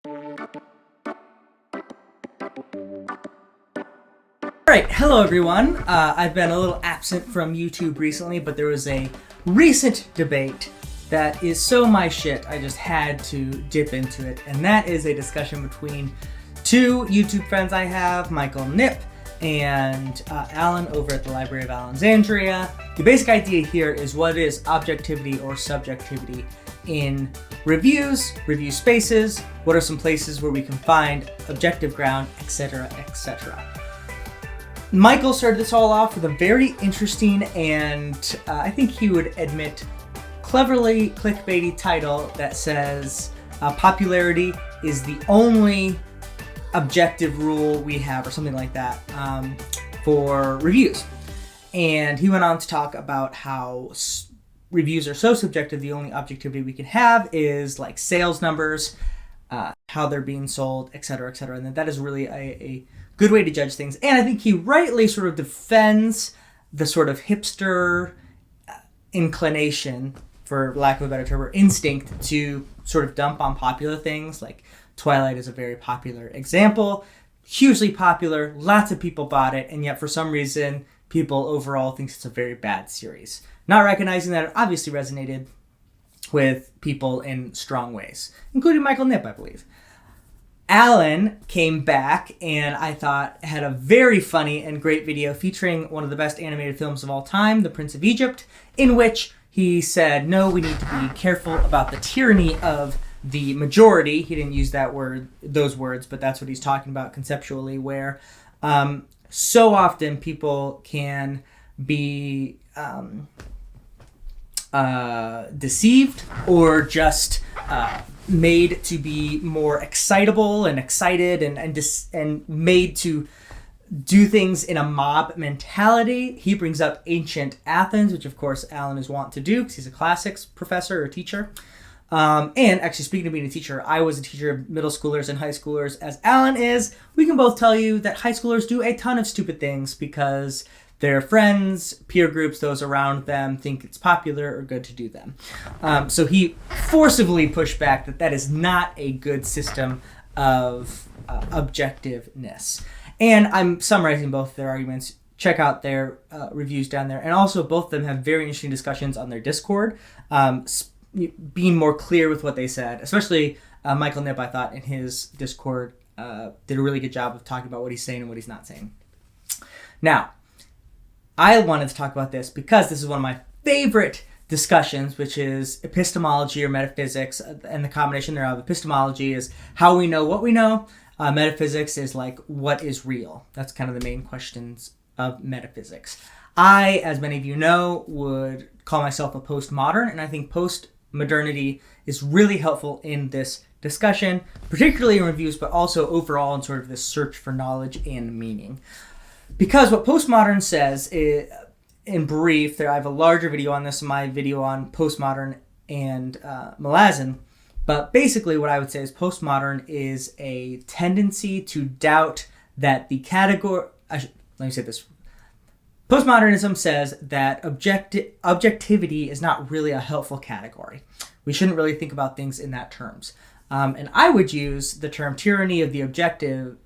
Alright, hello everyone. I've been a little absent from YouTube recently, but there was a recent debate that is so my shit, I just had to dip into it. And that is a discussion between two YouTube friends I have, Michael Nip and Alan over at the Library of Alexandria. The basic idea here is what is objectivity or subjectivity in reviews, review spaces, what are some places where we can find objective ground, etc., etc. Michael started this all off with a very interesting and I think he would admit cleverly clickbaity title that says popularity is the only objective rule we have, or something like that, for reviews. And he went on to talk about how reviews are so subjective, the only objectivity we can have is like sales numbers, how they're being sold, etc., etc., and that is really a good way to judge things. And I think he rightly sort of defends the sort of hipster inclination, for lack of a better term, or instinct to sort of dump on popular things. Like Twilight is a very popular example, hugely popular, lots of people bought it, and yet for some reason people overall think it's a very bad series. Not recognizing that it obviously resonated with people in strong ways, including Michael Nip, I believe. Alan came back and I thought had a very funny and great video featuring one of the best animated films of all time, The Prince of Egypt, in which he said, no, we need to be careful about the tyranny of the majority. He didn't use those words, but that's what he's talking about conceptually, where so often people can be deceived or just made to be more excitable and excited and made to do things in a mob mentality. He brings up ancient Athens, which of course Alan is wont to do because he's a classics professor or teacher. And actually, speaking of being a teacher, I was a teacher of middle schoolers and high schoolers, as Alan is. We can both tell you that high schoolers do a ton of stupid things because their friends, peer groups, those around them think it's popular or good to do them. So he forcibly pushed back that is not a good system of objectiveness. And I'm summarizing both their arguments. Check out their reviews down there. And also both of them have very interesting discussions on their Discord, being more clear with what they said. Especially Michael Nip, I thought, in his Discord did a really good job of talking about what he's saying and what he's not saying. Now, I wanted to talk about this because this is one of my favorite discussions, which is epistemology or metaphysics, and the combination thereof. Epistemology is how we know what we know. Metaphysics is like what is real. That's kind of the main questions of metaphysics. I, as many of you know, would call myself a postmodern, and I think postmodernity is really helpful in this discussion, particularly in reviews, but also overall in sort of this search for knowledge and meaning. Because what postmodern says, in brief, I have a larger video on this, my video on postmodern and Malazan, but basically what I would say is postmodern is a tendency to doubt that the category... let me say this. Postmodernism says that objectivity is not really a helpful category. We shouldn't really think about things in that terms. And I would use the term tyranny of the objective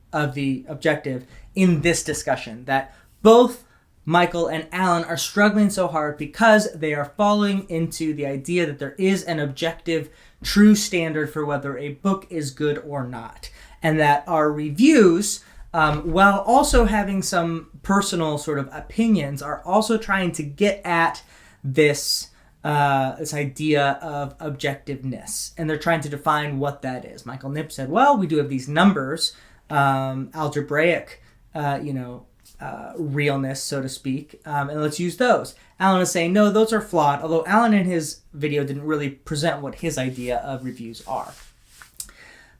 in this discussion, that both Michael and Alan are struggling so hard because they are falling into the idea that there is an objective, true standard for whether a book is good or not. And that our reviews, while also having some personal sort of opinions, are also trying to get at this idea of objectiveness. And they're trying to define what that is. Michael Nip said, well, we do have these numbers, algebraic, realness, so to speak, and let's use those. Alan is saying, no, those are flawed, although Alan in his video didn't really present what his idea of reviews are.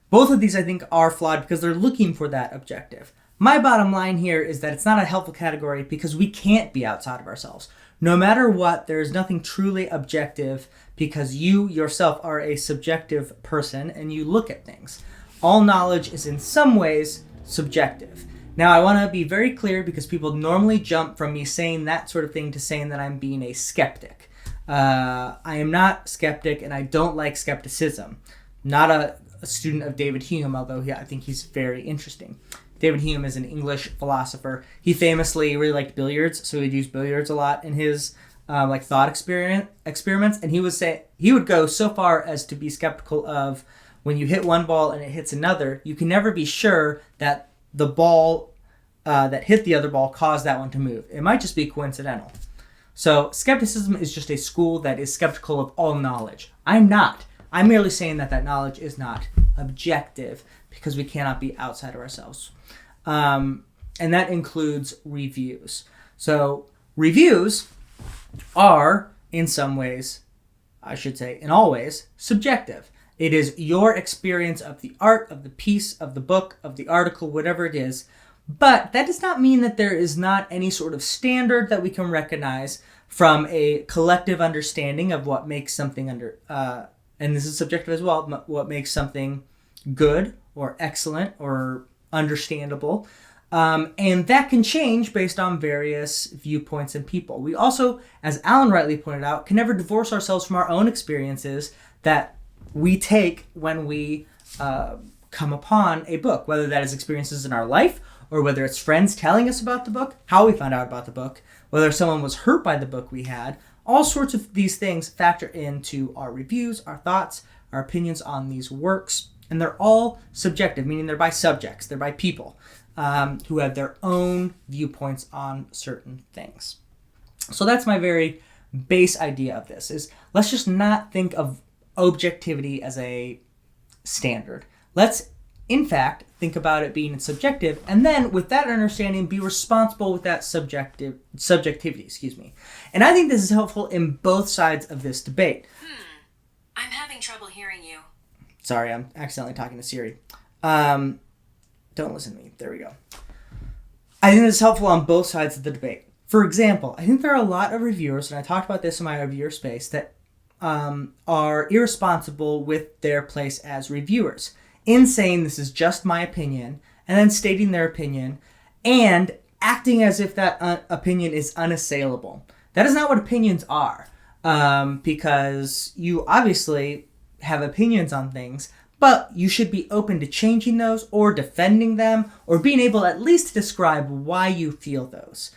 Both of these, I think, are flawed because they're looking for that objective. My bottom line here is that it's not a helpful category because we can't be outside of ourselves. No matter what, there is nothing truly objective because you yourself are a subjective person and you look at things. All knowledge is in some ways subjective. Now, I want to be very clear because people normally jump from me saying that sort of thing to saying that I'm being a skeptic. I am not skeptic and I don't like skepticism. Not a a student of David Hume, although I think he's very interesting. David Hume is an English philosopher. He famously really liked billiards, so he'd use billiards a lot in his thought experiments. And he would go so far as to be skeptical of when you hit one ball and it hits another, you can never be sure that the ball that hit the other ball caused that one to move. It might just be coincidental. So skepticism is just a school that is skeptical of all knowledge. I'm not. I'm merely saying that knowledge is not objective because we cannot be outside of ourselves. And that includes reviews. So reviews are, in some ways, I should say in all ways, subjective. It is your experience of the art, of the piece, of the book, of the article, whatever it is. But that does not mean that there is not any sort of standard that we can recognize from a collective understanding of what makes something and this is subjective as well, what makes something good or excellent or understandable. And that can change based on various viewpoints and people. We also, as Alan rightly pointed out, can never divorce ourselves from our own experiences that we take when we come upon a book, whether that is experiences in our life or whether it's friends telling us about the book, how we found out about the book, whether someone was hurt by the book we had. All sorts of these things factor into our reviews, our thoughts, our opinions on these works, and they're all subjective, meaning they're by subjects, they're by people who have their own viewpoints on certain things. So that's my very base idea of this, is let's just not think of objectivity as a standard. Let's, in fact, think about it being subjective, and then with that understanding, be responsible with that subjectivity. And I think this is helpful in both sides of this debate. I'm having trouble hearing you. Sorry, I'm accidentally talking to Siri. Don't listen to me. There we go. I think this is helpful on both sides of the debate. For example, I think there are a lot of reviewers, and I talked about this in my reviewer space, that are irresponsible with their place as reviewers in saying this is just my opinion and then stating their opinion and acting as if that opinion is unassailable. That is not what opinions are, because you obviously have opinions on things, but you should be open to changing those or defending them or being able at least to describe why you feel those.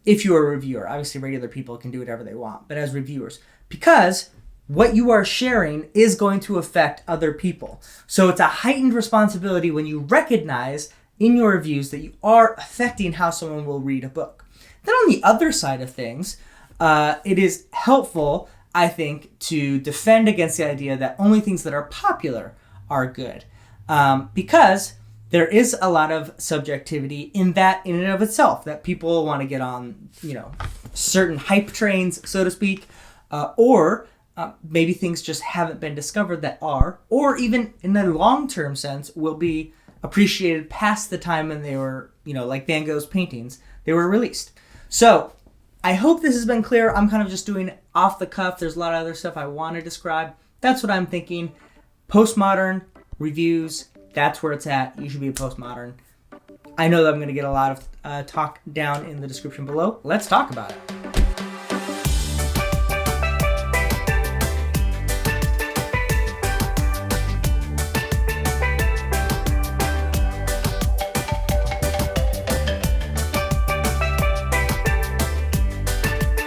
If you're a reviewer, obviously regular people can do whatever they want, but as reviewers, because what you are sharing is going to affect other people. So it's a heightened responsibility when you recognize in your reviews that you are affecting how someone will read a book. Then on the other side of things, it is helpful, I think, to defend against the idea that only things that are popular are good. Because there is a lot of subjectivity in that in and of itself, that people want to get on, certain hype trains, so to speak, or maybe things just haven't been discovered that are, or even in the long-term sense, will be appreciated past the time when they were, like Van Gogh's paintings, they were released. So I hope this has been clear. I'm kind of just doing off the cuff. There's a lot of other stuff I want to describe. That's what I'm thinking. Postmodern reviews, that's where it's at. You should be a postmodern. I know that I'm going to get a lot of talk down in the description below. Let's talk about it.